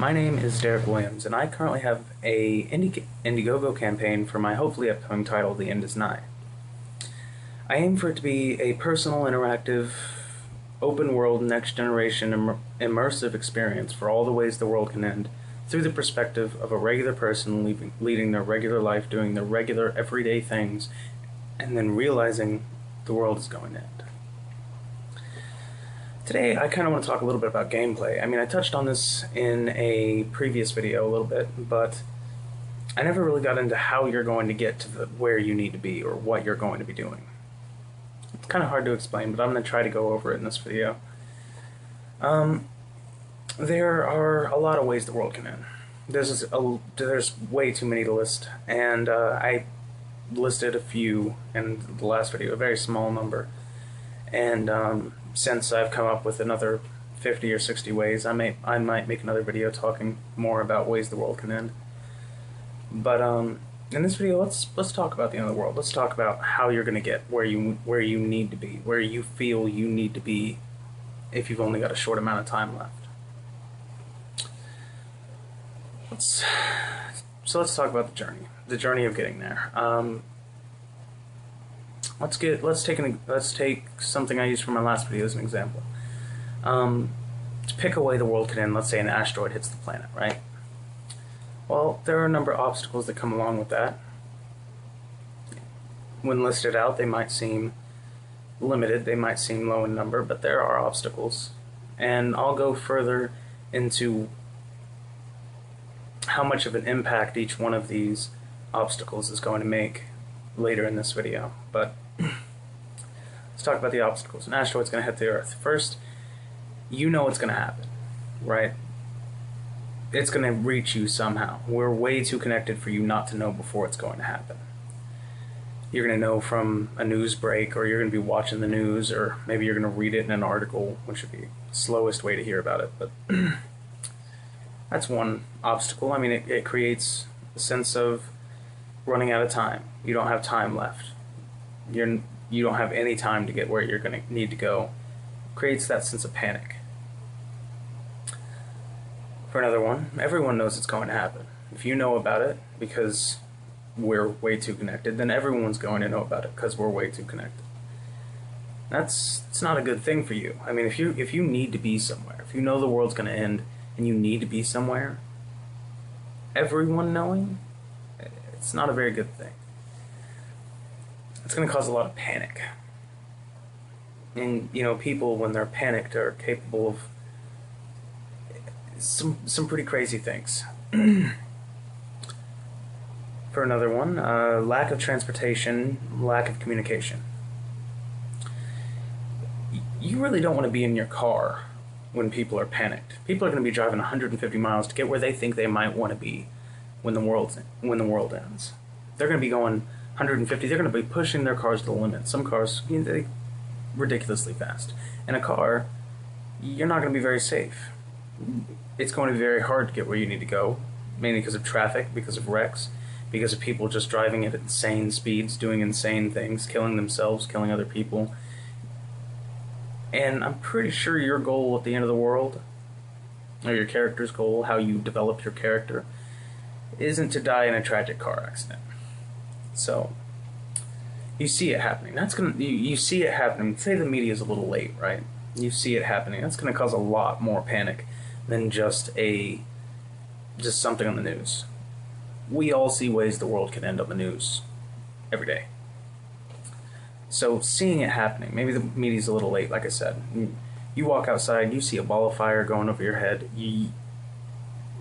My name is Derek Williams, and I currently have a Indiegogo campaign for my hopefully upcoming title, The End Is Nigh. I aim for it to be a personal, interactive, open-world, next-generation, immersive experience for all the ways the world can end, through the perspective of a regular person leading their regular life, doing their regular, everyday things, and then realizing the world is going to end. Today, I kind of want to talk a little bit about gameplay. I mean, I touched on this in a previous video a little bit, but I never really got into how you're going to get to where you need to be or what you're going to be doing. It's kind of hard to explain, but I'm going to try to go over it in this video. There are a lot of ways the world can end. There's way too many to list, and I listed a few in the last video, a very small number, and since I've come up with another 50 or 60 ways, I might make another video talking more about ways the world can end. But in this video, let's talk about the end of the world. Let's talk about how you're going to get where you need to be, where you feel you need to be, if you've only got a short amount of time left. So let's talk about the journey of getting there. Let's take something I used from my last video as an example. To pick a way the world could end, let's say an asteroid hits the planet, right? Well, there are a number of obstacles that come along with that. When listed out, they might seem limited, they might seem low in number, but there are obstacles. And I'll go further into how much of an impact each one of these obstacles is going to make later in this video. But let's talk about the obstacles. An asteroid's going to hit the Earth. First, you know what's going to happen, right? It's going to reach you somehow. We're way too connected for you not to know before it's going to happen. You're going to know from a news break, or you're going to be watching the news, or maybe you're going to read it in an article, which would be the slowest way to hear about it. But that's one obstacle. I mean, it creates a sense of running out of time. You don't have time left. You don't have any time to get where you're going to need to go. Creates that sense of panic. For another one, everyone knows it's going to happen. If you know about it because we're way too connected, then everyone's going to know about it because we're way too connected. It's not a good thing for you. I mean, if you need to be somewhere, if you know the world's going to end and you need to be somewhere, everyone knowing, it's not a very good thing. It's going to cause a lot of panic. And, you know, people, when they're panicked, are capable of some pretty crazy things. For another one, lack of transportation, lack of communication. You really don't want to be in your car when people are panicked. People are going to be driving 150 miles to get where they think they might want to be when the world ends. They're going to be going 150. They're going to be pushing their cars to the limit. Some cars, they're ridiculously fast. In a car, you're not going to be very safe. It's going to be very hard to get where you need to go, mainly because of traffic, because of wrecks, because of people just driving at insane speeds, doing insane things, killing themselves, killing other people. And I'm pretty sure your goal at the end of the world, or your character's goal, how you develop your character, isn't to die in a tragic car accident. So you see it happening. You see it happening. Say the media is a little late, right? You see it happening. That's going to cause a lot more panic than just something on the news. We all see ways the world can end on the news every day. So seeing it happening, maybe the media's a little late, like I said. You walk outside, you see a ball of fire going over your head.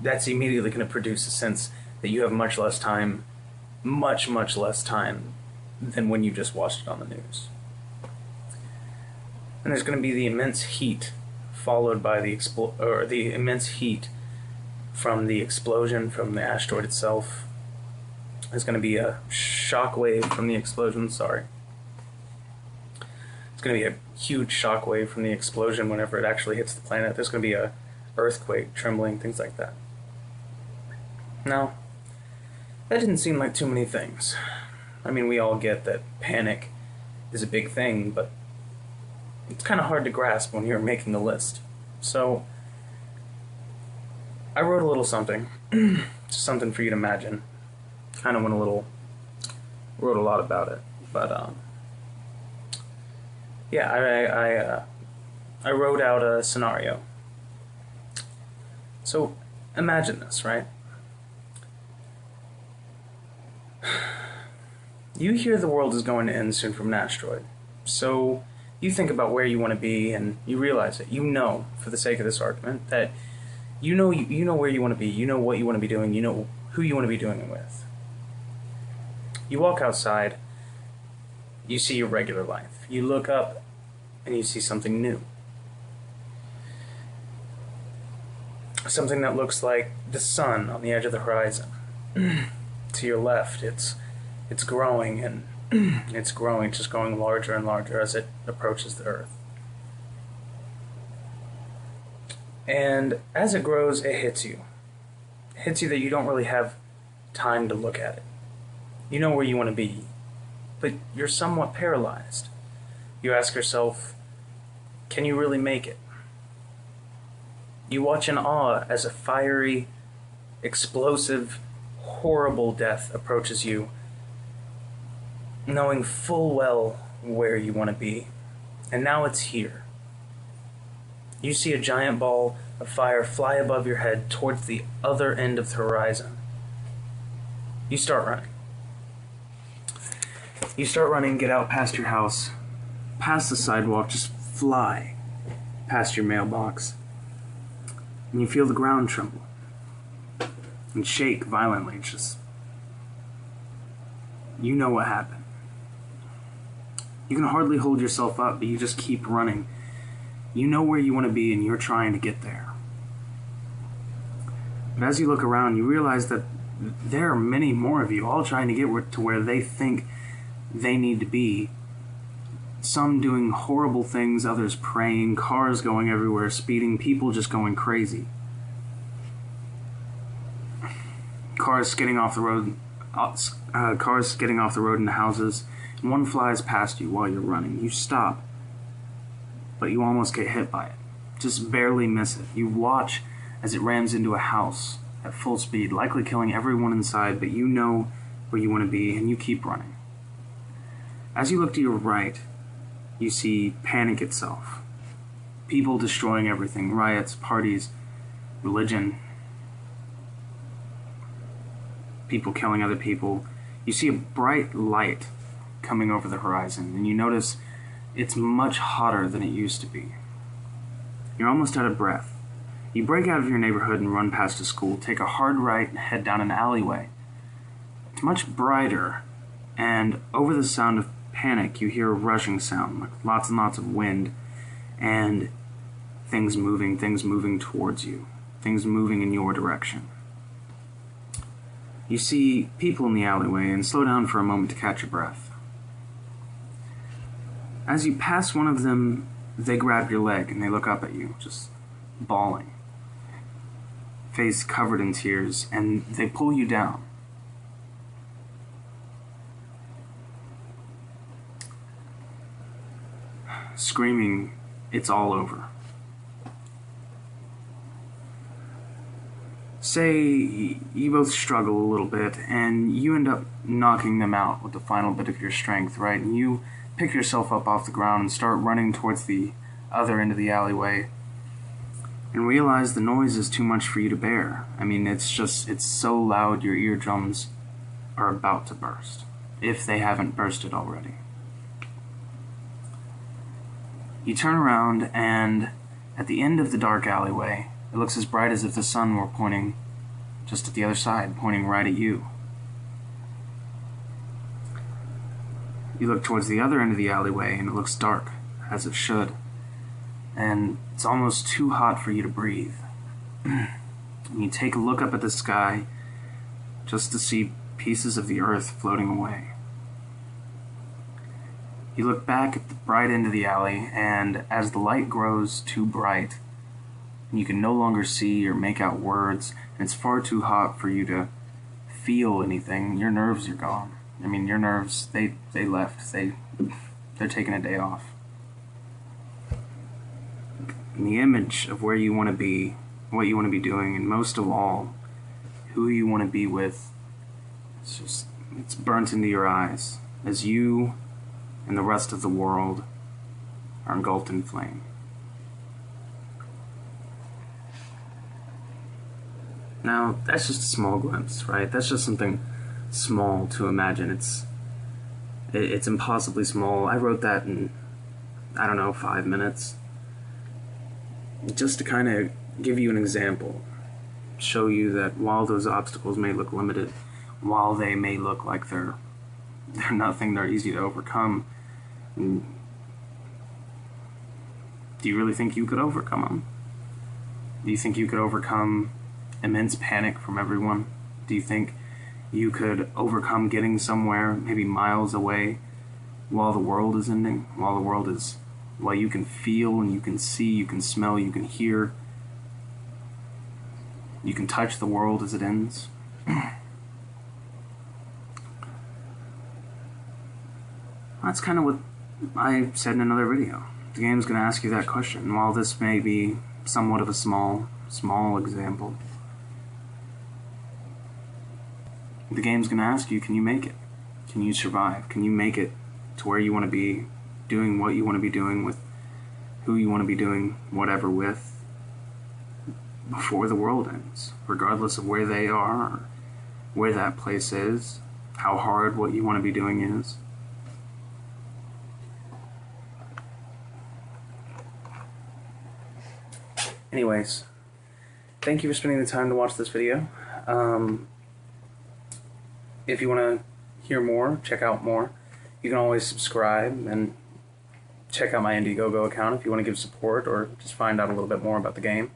That's immediately going to produce a sense that you have much less time, much less time than when you just watched it on the news. And there's going to be the immense heat followed by the immense heat from the explosion, from the asteroid itself. There's going to be a shock wave from the explosion, sorry. It's going to be a huge shock wave from the explosion whenever it actually hits the planet. There's going to be a earthquake, trembling, things like that. Now, that didn't seem like too many things. I mean, we all get that panic is a big thing, but it's kind of hard to grasp when you're making a list. So I wrote a little something, just something for you to imagine. Kind of wrote a lot about it, but yeah, I wrote out a scenario. So imagine this, right? You hear the world is going to end soon from an asteroid. So you think about where you want to be, and you realize it. You know, for the sake of this argument, that you know where you want to be. You know what you want to be doing. You know who you want to be doing it with. You walk outside. You see your regular life. You look up, and you see something new. Something that looks like the sun on the edge of the horizon. To your left, it's growing, and it's growing, just growing larger and larger as it approaches the Earth. And as it grows, it hits you. It hits you that you don't really have time to look at it. You know where you want to be, but you're somewhat paralyzed. You ask yourself, can you really make it? You watch in awe as a fiery, explosive, horrible death approaches you, knowing full well where you want to be. And now it's here. You see a giant ball of fire fly above your head towards the other end of the horizon. You start running. You start running, get out past your house, past the sidewalk, just fly past your mailbox. And you feel the ground tremble and shake violently. Just, you know what happened. You can hardly hold yourself up, but you just keep running. You know where you want to be, and you're trying to get there. But as you look around, you realize that there are many more of you, all trying to get to where they think they need to be. Some doing horrible things, others praying, cars going everywhere, speeding, people just going crazy. Cars skidding off the road into houses, and one flies past you while you're running. You stop, but you almost get hit by it. Just barely miss it. You watch as it rams into a house at full speed, likely killing everyone inside, but you know where you want to be, and you keep running. As you look to your right, you see panic itself. People destroying everything, riots, parties, religion, people killing other people. You see a bright light coming over the horizon, and you notice it's much hotter than it used to be. You're almost out of breath. You break out of your neighborhood and run past a school, take a hard right and head down an alleyway. It's much brighter, and over the sound of panic, you hear a rushing sound, like lots and lots of wind, and things moving towards you, things moving in your direction. You see people in the alleyway and slow down for a moment to catch your breath. As you pass one of them, they grab your leg and they look up at you, just bawling, face covered in tears, and they pull you down. Screaming, "It's all over." Say you both struggle a little bit, and you end up knocking them out with the final bit of your strength, right? And you pick yourself up off the ground and start running towards the other end of the alleyway, and realize the noise is too much for you to bear. I mean, it's so loud your eardrums are about to burst, if they haven't bursted already. You turn around, and at the end of the dark alleyway, it looks as bright as if the sun were pointing just at the other side, pointing right at you. You look towards the other end of the alleyway, and it looks dark, as it should. And it's almost too hot for you to breathe. And you take a look up at the sky just to see pieces of the earth floating away. You look back at the bright end of the alley, and as the light grows too bright, you can no longer see or make out words, and it's far too hot for you to feel anything. Your nerves are gone. I mean, your nerves, they left. They're taking a day off. And the image of where you want to be what you want to be doing, and most of all, who you want to be with. It's burnt into your eyes as you and the rest of the world are engulfed in flame. Now, that's just a small glimpse, right? That's just something small to imagine. It's impossibly small. I wrote that in, I don't know, 5 minutes. Just to kind of give you an example, show you that while those obstacles may look limited, while they may look like they're nothing, they're easy to overcome, do you really think you could overcome them? Do you think you could overcome immense panic from everyone? Do you think you could overcome getting somewhere, maybe miles away, while the world is ending? While you can feel and you can see, you can smell, you can hear, you can touch the world as it ends? That's kind of what I said in another video. The game's going to ask you that question. While this may be somewhat of a small example, the game's going to ask you, can you make it? Can you survive? Can you make it to where you want to be, doing what you want to be doing with who you want to be doing whatever with before the world ends, regardless of where they are, or where that place is, how hard what you want to be doing is? Anyways, thank you for spending the time to watch this video. If you want to hear more, check out more, you can always subscribe and check out my Indiegogo account if you want to give support or just find out a little bit more about the game.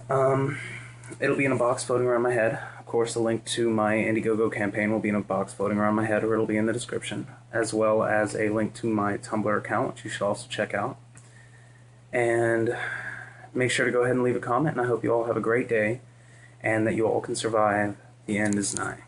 It'll be in a box floating around my head. Of course, the link to my Indiegogo campaign will be in a box floating around my head, or it'll be in the description, as well as a link to my Tumblr account, which you should also check out. And make sure to go ahead and leave a comment, and I hope you all have a great day, and that you all can survive. The end is nigh.